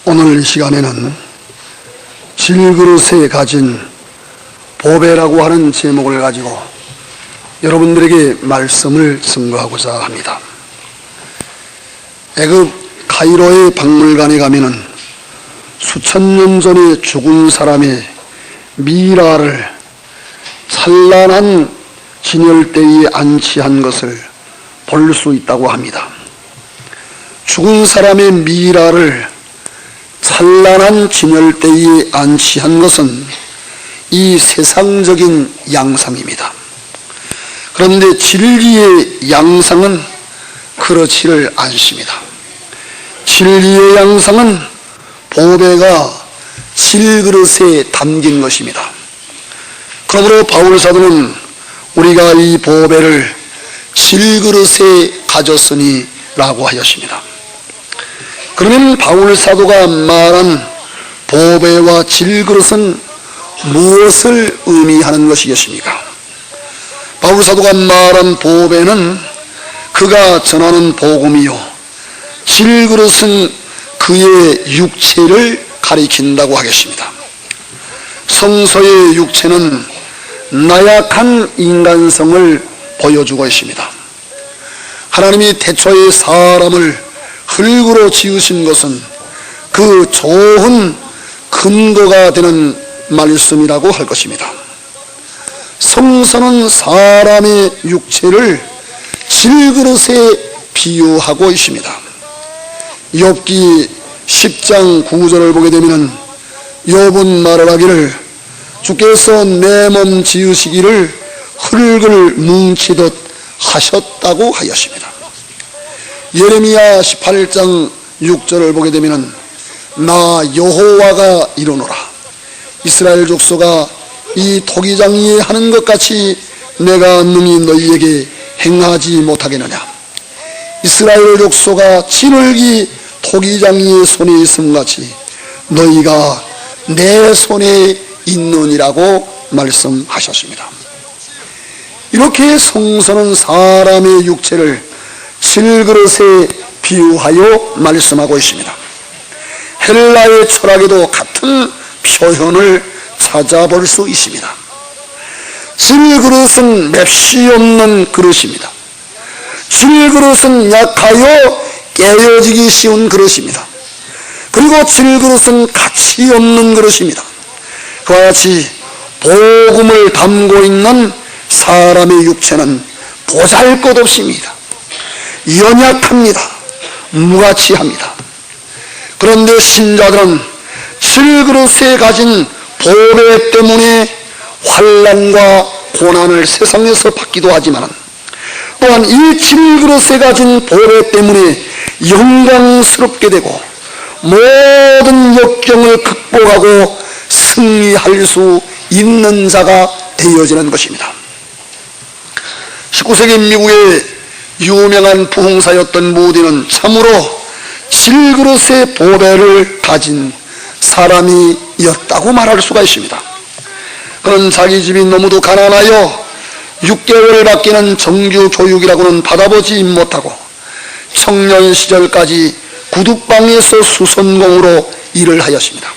오늘 이 시간에는 질그릇에 가진 보배라고 하는 제목을 가지고 여러분들에게 말씀을 증거하고자 합니다. 애굽 카이로의 박물관에 가면은 수천 년 전에 죽은 사람의 미라를 찬란한 진열대에 안치한 것을 볼 수 있다고 합니다. 죽은 사람의 미라를 찬란한 진열대에 안치한 것은 이 세상적인 양상입니다. 그런데 진리의 양상은 그렇지를 않습니다. 진리의 양상은 보배가 질그릇에 담긴 것입니다. 그러므로 바울 사도는 우리가 이 보배를 질그릇에 가졌으니 라고 하였습니다. 그러면 바울 사도가 말한 보배와 질그릇은 무엇을 의미하는 것이겠습니까? 바울 사도가 말한 보배는 그가 전하는 복음이요, 질그릇은 그의 육체를 가리킨다고 하겠습니다. 성서의 육체는 나약한 인간성을 보여주고 있습니다. 하나님이 태초에 사람을 흙으로 지으신 것은 그 좋은 근거가 되는 말씀이라고 할 것입니다. 성서는 사람의 육체를 질그릇에 비유하고 있습니다. 욥기 10장 9절을 보게 되면 욥은 말을 하기를 주께서 내 몸 지으시기를 흙을 뭉치듯 하셨다고 하였습니다. 예레미야 18장 6절을 보게 되면 나 여호와가 이르노라, 이스라엘 족속아 이 토기장 위에 하는 것 같이 내가 능히 너희에게 행하지 못하겠느냐. 이스라엘 족속아 진흙이 토기장 위에 손에 있음 같이 너희가 내 손에 있느니라고 말씀하셨습니다. 이렇게 성서는 사람의 육체를 질그릇에 비유하여 말씀하고 있습니다. 헬라의 철학에도 같은 표현을 찾아볼 수 있습니다. 질그릇은 맵시 없는 그릇입니다. 질그릇은 약하여 깨어지기 쉬운 그릇입니다. 그리고 질그릇은 가치 없는 그릇입니다. 그와 같이 복음을 담고 있는 사람의 육체는 보잘것없습니다. 연약합니다. 무가치합니다. 그런데 신자들은 질그릇에 가진 보배 때문에 환난과 고난을 세상에서 받기도 하지만 또한 이 질그릇에 가진 보배 때문에 영광스럽게 되고 모든 역경을 극복하고 승리할 수 있는 자가 되어지는 것입니다. 19세기 미국의 유명한 부흥사였던 무디는 참으로 질그릇의 보배를 가진 사람이었다고 말할 수가 있습니다. 그는 자기 집이 너무도 가난하여 6개월 밖에는 정규 교육이라고는 받아보지 못하고 청년 시절까지 구두방에서 수선공으로 일을 하였습니다.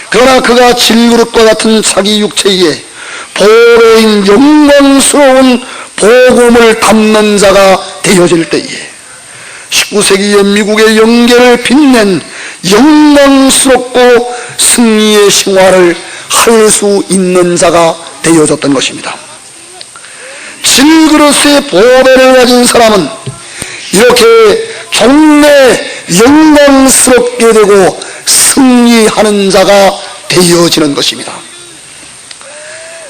그러나 그가 질그릇과 같은 자기 육체에 보배인 영광스러운 복음을 담는 자가 되어질 때에 19세기의 미국의 영계를 빛낸 영광스럽고 승리의 생활을 할 수 있는 자가 되어졌던 것입니다. 질그릇의 보배를 가진 사람은 이렇게 종래 영광스럽게 되고 승리하는 자가 되어지는 것입니다.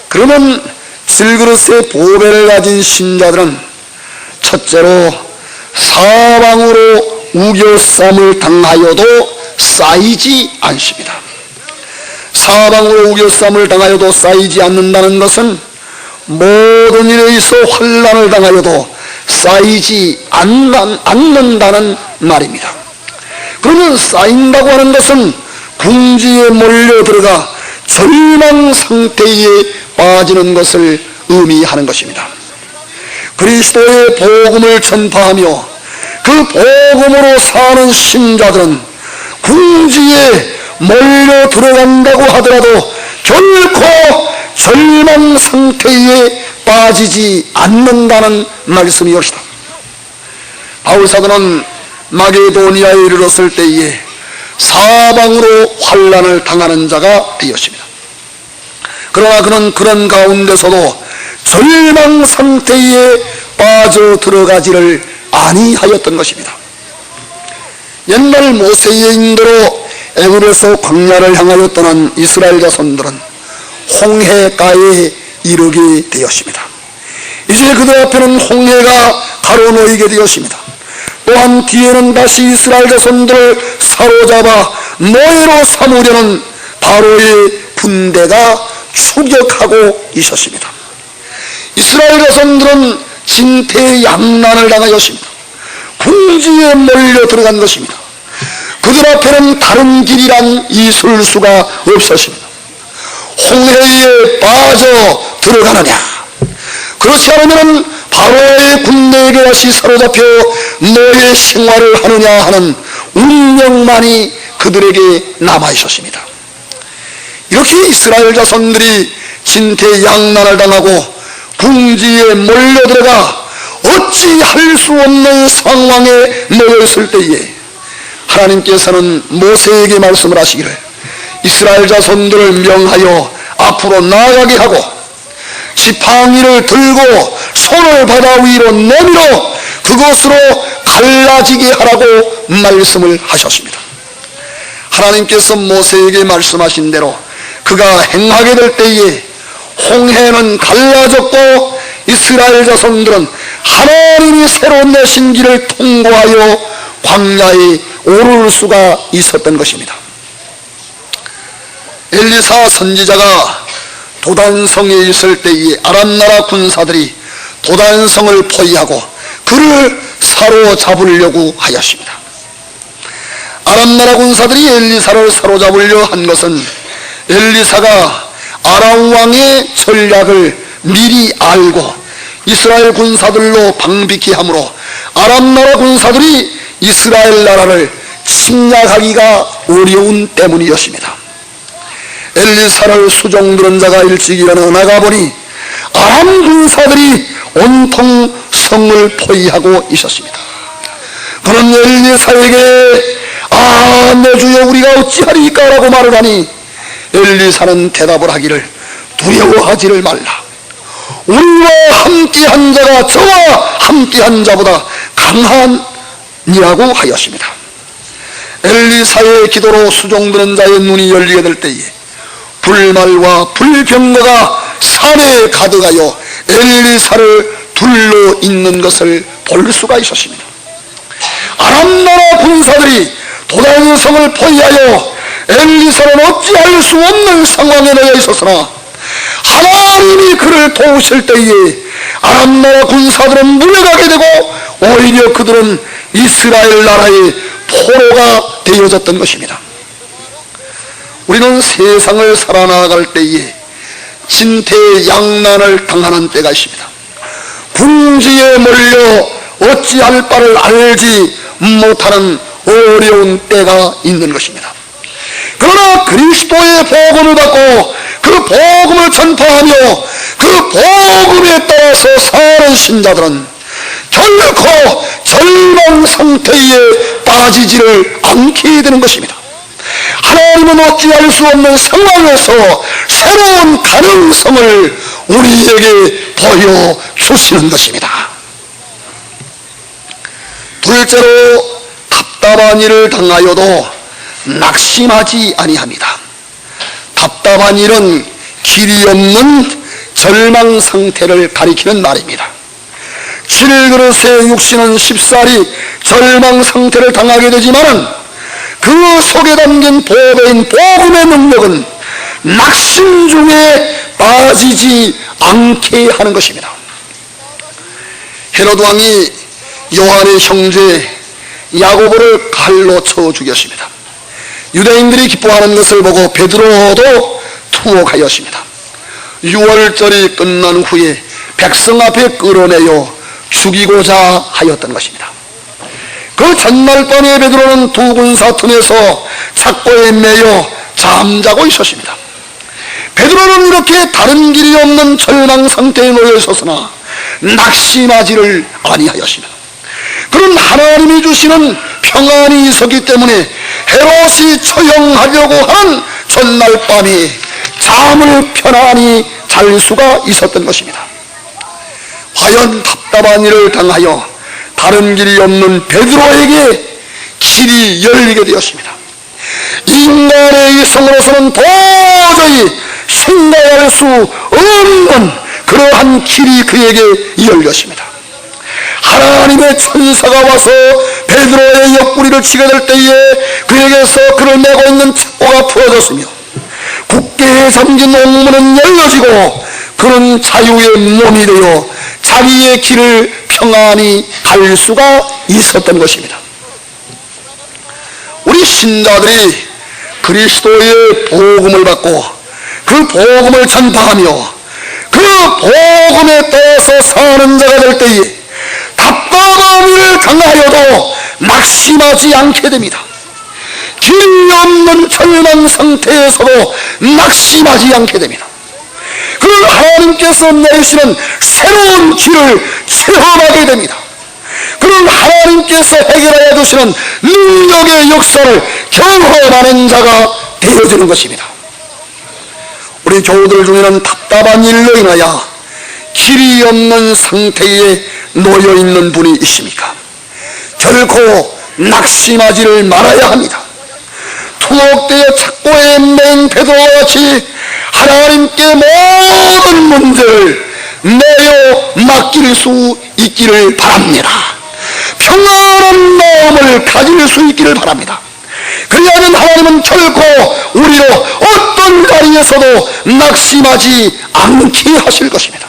그러면 질그릇의 보배를 가진 신자들은 첫째로 사방으로 우겨쌈을 당하여도 쌓이지 않습니다. 사방으로 우겨쌈을 당하여도 쌓이지 않는다는 것은 모든 일에 있어 환난을 당하여도 쌓이지 않는다는 말입니다. 그러면 쌓인다고 하는 것은 궁지에 몰려들어가 절망 상태에 빠지는 것을 의미하는 것입니다. 그리스도의 복음을 전파하며 그 복음으로 사는 신자들은 궁지에 몰려 들어간다고 하더라도 결코 절망 상태에 빠지지 않는다는 말씀이옵시다. 바울사도는 마게도니아에 이르렀을 때에 사방으로 환난을 당하는 자가 되었습니다. 그러나 그는 그런 가운데서도 절망 상태에 빠져 들어가지를 아니하였던 것입니다. 옛날 모세의 인도로 애굽에서 광야를 향하여 떠난 이스라엘 자손들은 홍해가에 이르게 되었습니다. 이제 그들 앞에는 홍해가 가로놓이게 되었습니다. 또한 뒤에는 다시 이스라엘 자손들을 사로잡아 노예로 삼으려는 바로의 군대가 추격하고 있었습니다. 이스라엘 자손들은 진퇴양난을 당하였습니다. 궁지에 몰려 들어간 것입니다. 그들 앞에는 다른 길이란 있을 수가 없었습니다. 홍해에 빠져 들어가느냐, 그렇지 않으면 바로의 군대에게 다시 사로잡혀 노예 생활을 하느냐 하는 운명만이 그들에게 남아 있었습니다. 이렇게 이스라엘 자손들이 진퇴양난을 당하고 궁지에 몰려들어가 어찌할 수 없는 상황에 놓였을 때에 하나님께서는 모세에게 말씀을 하시기를 이스라엘 자손들을 명하여 앞으로 나아가게 하고 지팡이를 들고 손을 바다 위로 내밀어 그곳으로 갈라지게 하라고 말씀을 하셨습니다. 하나님께서 모세에게 말씀하신 대로 그가 행하게 될 때에 홍해는 갈라졌고 이스라엘 자손들은 하나님이 새로 내신 길을 통과하여 광야에 오를 수가 있었던 것입니다. 엘리사 선지자가 도단성에 있을 때에 아람나라 군사들이 도단성을 포위하고 그를 사로잡으려고 하였습니다. 아람나라 군사들이 엘리사를 사로잡으려 한 것은 엘리사가 아람 왕의 전략을 미리 알고 이스라엘 군사들로 방비케 하므로 아람 나라 군사들이 이스라엘 나라를 침략하기가 어려운 때문이었습니다. 엘리사를 수종들은 자가 일찍 일어나 나가보니 아람 군사들이 온통 성을 포위하고 있었습니다. 그런 엘리사에게 내 주여 우리가 어찌하리까 라고 말을 하니 엘리사는 대답을 하기를 두려워하지를 말라. 우리와 함께한 자가 저와 함께한 자보다 강하니라고 하였습니다. 엘리사의 기도로 수종드는 자의 눈이 열리게 될 때에 불말과 불병거가 산에 가득하여 엘리사를 둘러 있는 것을 볼 수가 있었습니다. 아람 나라 군사들이 도단성을 포위하여 엘리사는 어찌할 수 없는 상황에 놓여 있었으나 하나님이 그를 도우실 때에 아람 나라 군사들은 물러가게 되고 오히려 그들은 이스라엘 나라의 포로가 되어졌던 것입니다. 우리는 세상을 살아나갈 때에 진퇴양난을 당하는 때가 있습니다. 궁지에 몰려 어찌할 바를 알지 못하는 어려운 때가 있는 것입니다. 그러나 그리스도의 복음을 받고 그 복음을 전파하며 그 복음에 따라서 사는 신자들은 결코 절망 상태에 빠지지를 않게 되는 것입니다. 하나님은 어찌할 수 없는 상황에서 새로운 가능성을 우리에게 보여주시는 것입니다. 둘째로 답답한 일을 당하여도 낙심하지 아니합니다. 답답한 일은 길이 없는 절망 상태를 가리키는 말입니다. 질그릇의 육신은 쉽사리 절망 상태를 당하게 되지만 그 속에 담긴 보배인 복음의 능력은 낙심 중에 빠지지 않게 하는 것입니다. 헤롯 왕이 요한의 형제 야고보를 칼로 쳐 죽였습니다. 유대인들이 기뻐하는 것을 보고 베드로도 투옥하였습니다. 6월절이 끝난 후에 백성 앞에 끌어내어 죽이고자 하였던 것입니다. 그 전날 밤에 베드로는 두 군사 틈에서 착고에 매여 잠자고 있었습니다. 베드로는 이렇게 다른 길이 없는 절망 상태에 놓여 있었으나 낙심하지를 아니하였습니다. 그런 하나님이 주시는 평안이 있었기 때문에 헤롯이 처형하려고 하는 전날 밤에 잠을 편안히 잘 수가 있었던 것입니다. 과연 답답한 일을 당하여 다른 길이 없는 베드로에게 길이 열리게 되었습니다. 인간의 이성으로서는 도저히 생각할 수 없는 그러한 길이 그에게 열렸습니다. 하나님의 천사가 와서 베드로의 옆구리를 치게 될 때에 그에게서 그를 메고 있는 착고가 풀어졌으며 굳게 잠긴 옥문은 열려지고 그는 자유의 몸이 되어 자기의 길을 평안히 갈 수가 있었던 것입니다. 우리 신자들이 그리스도의 복음을 받고 그 복음을 전파하며 그 복음에 따라서 사는 자가 될 때에 답답한 일을 당하여도 낙심하지 않게 됩니다. 길이 없는 절망 상태에서도 낙심하지 않게 됩니다. 그걸 하나님께서 내주시는 새로운 길을 체험하게 됩니다. 그런 하나님께서 해결하여 주시는 능력의 역사를 경험하는 자가 되어지는 것입니다. 우리 교우들 중에는 답답한 일로 인하여 길이 없는 상태에 놓여 있는 분이 있습니까? 결코 낙심하지를 말아야 합니다. 투옥되어 착고에 맨 베드로와 같이 하나님께 모든 문제를 내어 맡길 수 있기를 바랍니다. 평안한 마음을 가질 수 있기를 바랍니다. 그리하면 하나님은 결코 우리로 어떤 자리에서도 낙심하지 않게 하실 것입니다.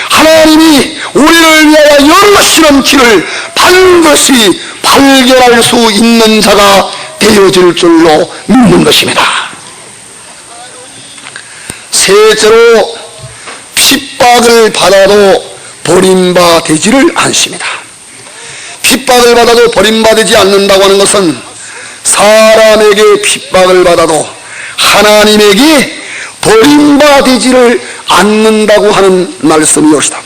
하나님이 우리를 위하여 열어주시는 길을 반드시 발견할 수 있는 자가 되어질 줄로 믿는 것입니다. 셋째로, 핍박을 받아도 버림받지를 않습니다. 핍박을 받아도 버림받지 않는다고 하는 것은 사람에게 핍박을 받아도 하나님에게 버림받지를 않는다고 하는 말씀이옵니다.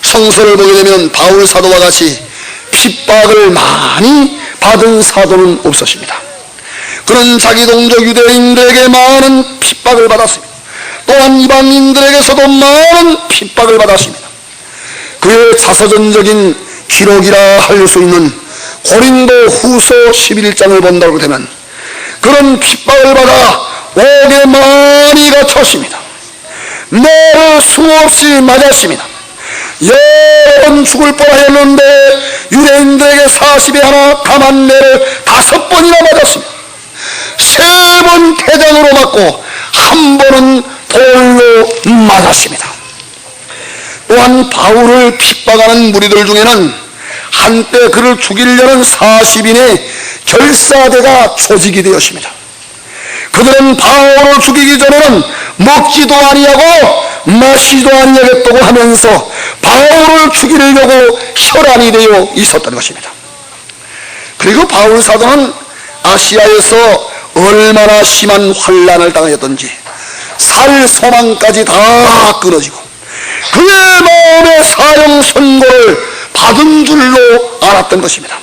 성서를 보게 되면 바울 사도와 같이 핍박을 많이 받은 사도는 없었습니다. 그는 자기 동족 유대인들에게 많은 핍박을 받았습니다. 또한 이방인들에게서도 많은 핍박을 받았습니다. 그의 자서전적인 기록이라 할 수 있는 고린도 후서 11장을 본다고 되면 그런 핍박을 받아 옥에 많이 갇혔습니다. 매를 수없이 맞았습니다. 여러 번 죽을 뻔하였는데 유대인들에게 40에 하나 감한 매를 5번이나 맞았습니다. 3번 태장으로 맞고 1번은 돌로 맞았습니다. 또한 바울을 핍박하는 무리들 중에는 한때 그를 죽이려는 40인의 결사대가 조직이 되었습니다. 그들은 바울을 죽이기 전에는 먹지도 아니하고 마시지도 아니하겠다고 하면서 바울을 죽이려고 혈안이 되어 있었던 것입니다. 그리고 바울 사도는 아시아에서 얼마나 심한 환난을 당하였던지 살 소망까지 다 끊어지고 그의 마음의 사형 선고를 받은 줄로 알았던 것입니다.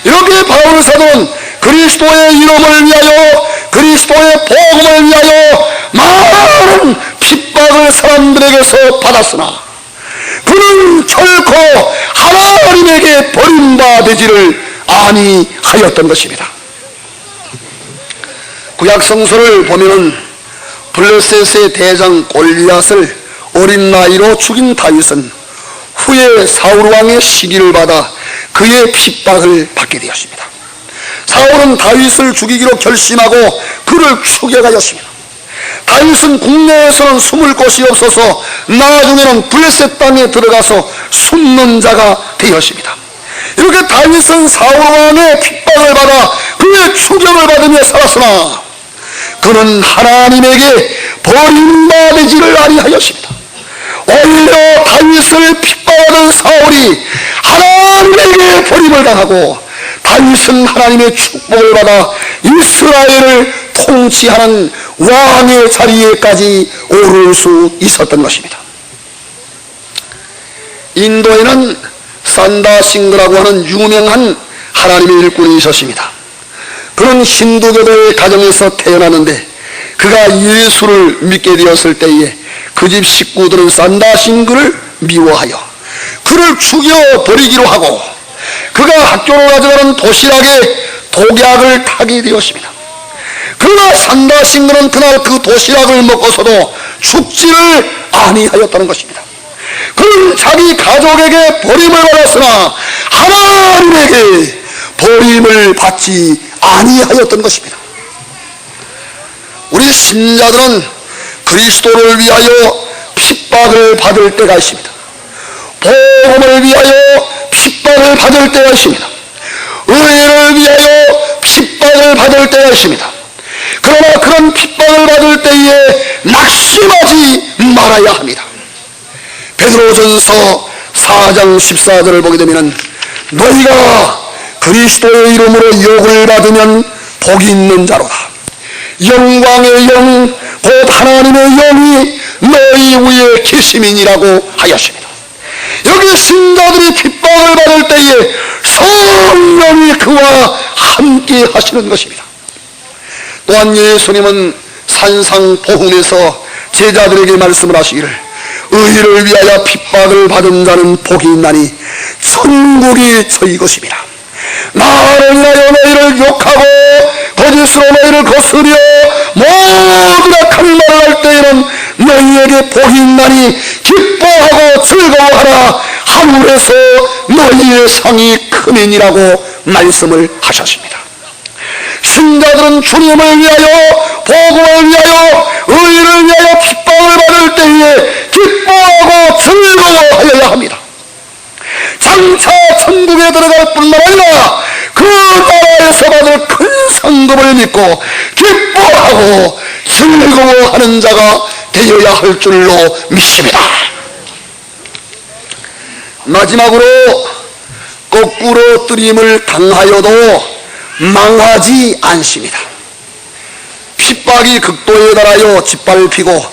이렇게 바울 사도는 그리스도의 이름을 위하여 그리스도의 복음을 위하여 많은 핍박을 사람들에게서 받았으나 그는 결코 하나님에게 버림받지를 아니하였던 것입니다. 구약 성서를 보면은 블레셋의 대장 골리앗을 어린 나이로 죽인 다윗은 후에 사울 왕의 시기를 받아 그의 핍박을 받게 되었습니다. 사울은 다윗을 죽이기로 결심하고 그를 추격하였습니다. 다윗은 국내에서는 숨을 곳이 없어서 나중에는 블레셋 땅에 들어가서 숨는 자가 되었습니다. 이렇게 다윗은 사울 왕의 핍박을 받아 그의 추격을 받으며 살았으나 그는 하나님에게 버림받지를 아니하였습니다. 오히려 다윗을 핍박하던 사울이 하나님에게 버림을 당하고 다윗은 하나님의 축복을 받아 이스라엘을 통치하는 왕의 자리에까지 오를 수 있었던 것입니다. 인도에는 산다싱그라고 하는 유명한 하나님의 일꾼이 있었습니다. 그는 힌두교도의 가정에서 태어났는데 그가 예수를 믿게 되었을 때에 그 집 식구들은 산다싱그를 미워하여 그를 죽여버리기로 하고 그가 학교로 가져가는 도시락에 독약을 타게 되었습니다. 그러나 산다싱그는 그날 그 도시락을 먹고서도 죽지를 아니하였다는 것입니다. 그는 자기 가족에게 버림을 받았으나 하나님에게 버림을 받지 아니하였던 것입니다. 우리 신자들은 그리스도를 위하여 핍박을 받을 때가 있습니다. 복음을 위하여 핍박을 받을 때가 있습니다. 의를 위하여 핍박을 받을 때가 있습니다. 그러나 그런 핍박을 받을 때에 낙심하지 말아야 합니다. 베드로전서 4장 14절을 보게 되면 너희가 그리스도의 이름으로 욕을 받으면 복이 있는 자로다. 영광의 영 곧 하나님의 영이 너희 위에 계심이니라고 하였습니다. 여기 신자들이 핍박을 받을 때에 성령이 그와 함께 하시는 것입니다. 또한 예수님은 산상보훈에서 제자들에게 말씀을 하시기를 의를 위하여 핍박을 받은 자는 복이 있나니 천국이 저희 것입니다. 나를 위하여 너희를 욕하고 거짓으로 너희를 거스려 모든 악한 말을 할 때에는 너희에게 복이 있나니 기뻐하고 즐거워하라. 하늘에서 너희의 상이 크니라고 말씀을 하셨습니다. 신자들은 주님을 위하여 복음을 위하여 의를 위하여 핍박을 받을 때에 기뻐하고 즐거워하여야 합니다. 장차 천국에 들어갈 뿐만 아니라 그 나라에서 받을 큰 상급을 믿고 기뻐하고 즐거워하는 자가 되어야 할 줄로 믿습니다. 마지막으로 거꾸로 뜨림을 당하여도 망하지 않습니다. 핍박이 극도에 달하여 짓밟히고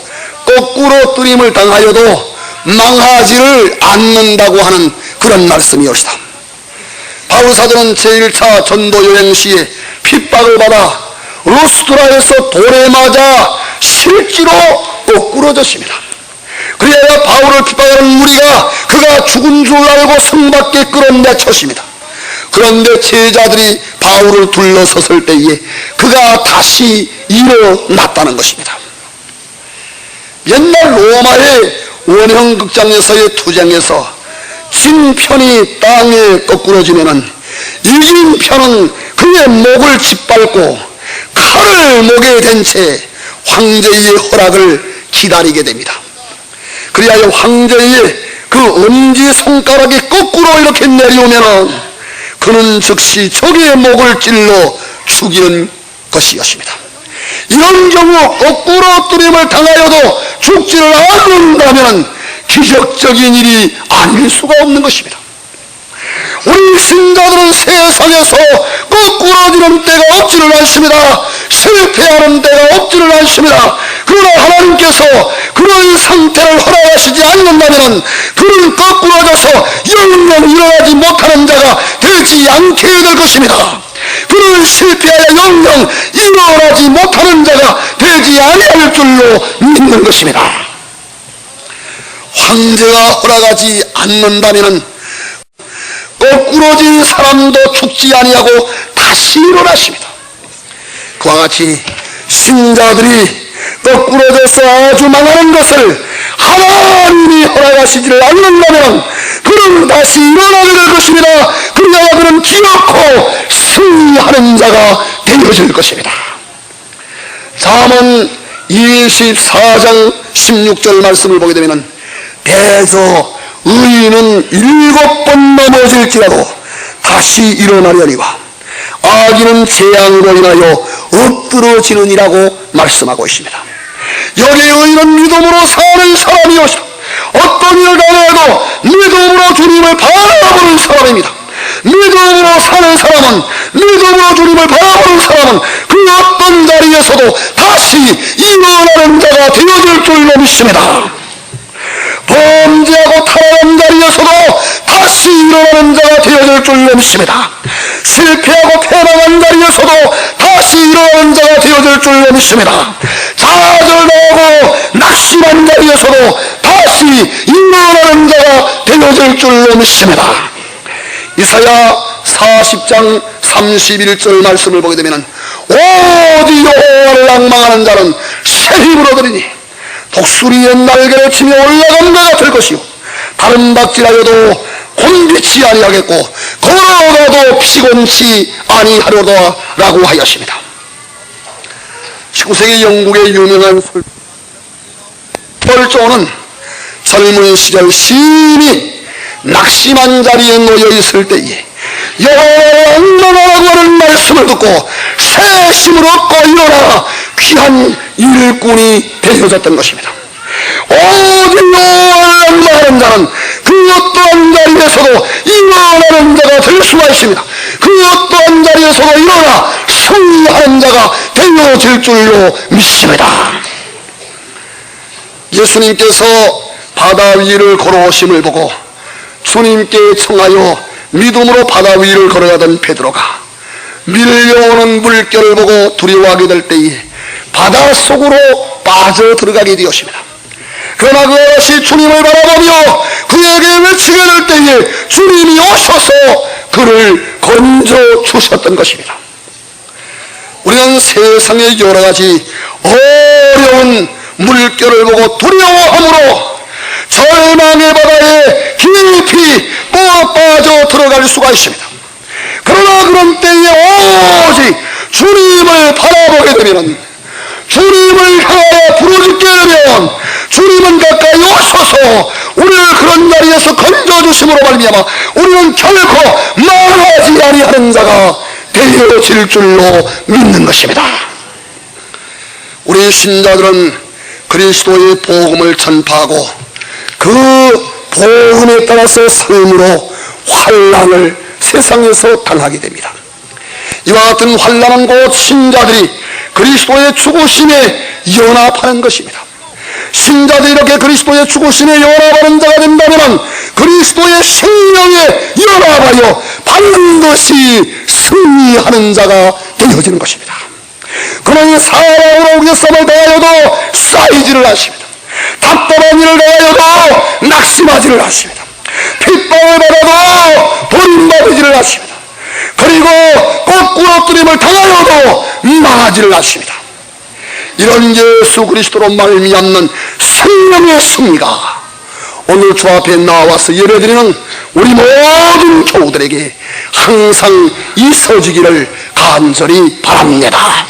거꾸로 뜨림을 당하여도 망하지를 않는다고 하는 그런 말씀이었다. 바울사도는 제1차 전도여행 시에 핍박을 받아 루스드라에서 돌에 맞아 실제로 거꾸러졌습니다. 그래야 바울을 핍박하는 무리가 그가 죽은 줄 알고 성 밖에 끌어내쳤습니다. 그런데 제자들이 바울을 둘러섰을 때에 그가 다시 일어났다는 것입니다. 옛날 로마의 원형극장에서의 투쟁에서 진 편이 땅에 거꾸러지면은 이긴 편은 그의 목을 짓밟고 칼을 목에 댄 채 황제의 허락을 기다리게 됩니다. 그리하여 황제의 그 엄지손가락이 거꾸로 이렇게 내려오면은 그는 즉시 적의 목을 찔러 죽이는 것이었습니다. 이런 경우 거꾸로 뜨림을 당하여도 죽지를 않는다면 기적적인 일이 아닐 수가 없는 것입니다. 우리 신자들은 세상에서 거꾸러지는 때가 없지를 않습니다. 실패하는 때가 없지를 않습니다. 그러나 하나님께서 그런 상태를 허락하시지 않는다면 그는 거꾸러져서 영영 일어나지 못하는 자가 되지 않게 될 것입니다. 그는 실패하여 영영 일어나지 못하는 자가 되지 아니할 줄로 믿는 것입니다. 황제가 허락하지 않는다면 거꾸러진 사람도 죽지 아니하고 다시 일어나십니다. 그와 같이 신자들이 거꾸러져서 아주 망하는 것을 하나님이 허락하시지를 않는다면 그는 다시 일어나게 될 것입니다. 그러나 그는 기어코 승리하는 자가 되어질 것입니다. 잠언 24장 16절 말씀을 보게 되면 대저 의인은 7번 넘어질지라도 다시 일어나려니와 악인은 재앙으로 인하여 엎드러지느니라고 말씀하고 있습니다. 여기 의인은 믿음으로 사는 사람이오시라. 어떤 일을 당해도 믿음으로 주님을 바라보는 사람입니다. 믿음으로 사는 사람은, 믿음으로 주님을 바라보는 사람은 그 어떤 자리에서도 다시 일어나는 자가 되어질 줄로 믿습니다. 범죄하고 타락한 자리에서도 다시 일어나는 자가 되어질 줄로 믿습니다. 실패하고 패망한 자리에서도 다시 일어나는 자가 되어질 줄로 믿습니다. 좌절하고 낙심한 자리에서도 다시 일어나는 자가 되어질 줄로 믿습니다. 이사야 40장 31절 말씀을 보게 되면 오직 여호와를 낭망하는 자는 새 힘을 얻으리니 독수리의 날개를 치며 올라간 것 같을 것이요 다른 박질하여도 곤비치 아니하겠고 걸어가도 피곤치 아니하려다 라고 하였습니다. 19세기 영국의 유명한 설조는 젊은 시절 심히 낙심한 자리에 놓여 있을 때에 여호와를 낭망하라고 하는 말씀을 듣고 새 힘을 얻고 일어나 귀한 일꾼이 되어졌던 것입니다. 오직 여호와를 낭망하는 자는 그 어떠한 자리에서도 일어나는 자가 될 수가 있습니다. 그 어떠한 자리에서도 일어나 승리하는 자가 되어질 줄로 믿습니다. 예수님께서 바다 위를 걸어오심을 보고 주님께 청하여 믿음으로 바다 위를 걸어가던 베드로가 밀려오는 물결을 보고 두려워하게 될 때에 바다 속으로 빠져 들어가게 되었습니다. 그러나 그 아저씨 주님을 바라보며 그에게 외치게 될 때에 주님이 오셔서 그를 건져 주셨던 것입니다. 우리는 세상의 여러 가지 어려운 물결을 보고 두려워함으로 절망의 바다에 깊이 빠져 들어갈 수가 있습니다. 그러나 그런 때에 오직 주님을 바라보게 되면, 주님을 향하여 부르짖게 되면 주님은 가까이 오셔서 우리를 그런 자리에서 건져주심으로 말미암아 우리는 결코 망하지 아니하는 자가 되어질 줄로 믿는 것입니다. 우리 신자들은 그리스도의 복음을 전파하고 그 복음에 따라서 삶으로 환난을 세상에서 당하게 됩니다. 이와 같은 환난은 곧 신자들이 그리스도의 죽으심에 연합하는 것입니다. 신자들이 이렇게 그리스도의 죽으심에 연합하는 자가 된다면 그리스도의 생명에 연합하여 반드시 승리하는 자가 되어지는 것입니다. 그러니 사랑으로 우리의 삶을 대하여도 쌓이지를 않습니다. 답답한 일을 대하여도 낙심하지를 않습니다. 핍박을 받아도 버림받지를 않습니다. 그리고 거꾸로 뜨림을 당하여도 망하지를 않습니다. 이런 예수 그리스도로 말미암는 생명의 승리가 오늘 주 앞에 나와서 예배드리는 우리 모든 교우들에게 항상 있어지기를 간절히 바랍니다.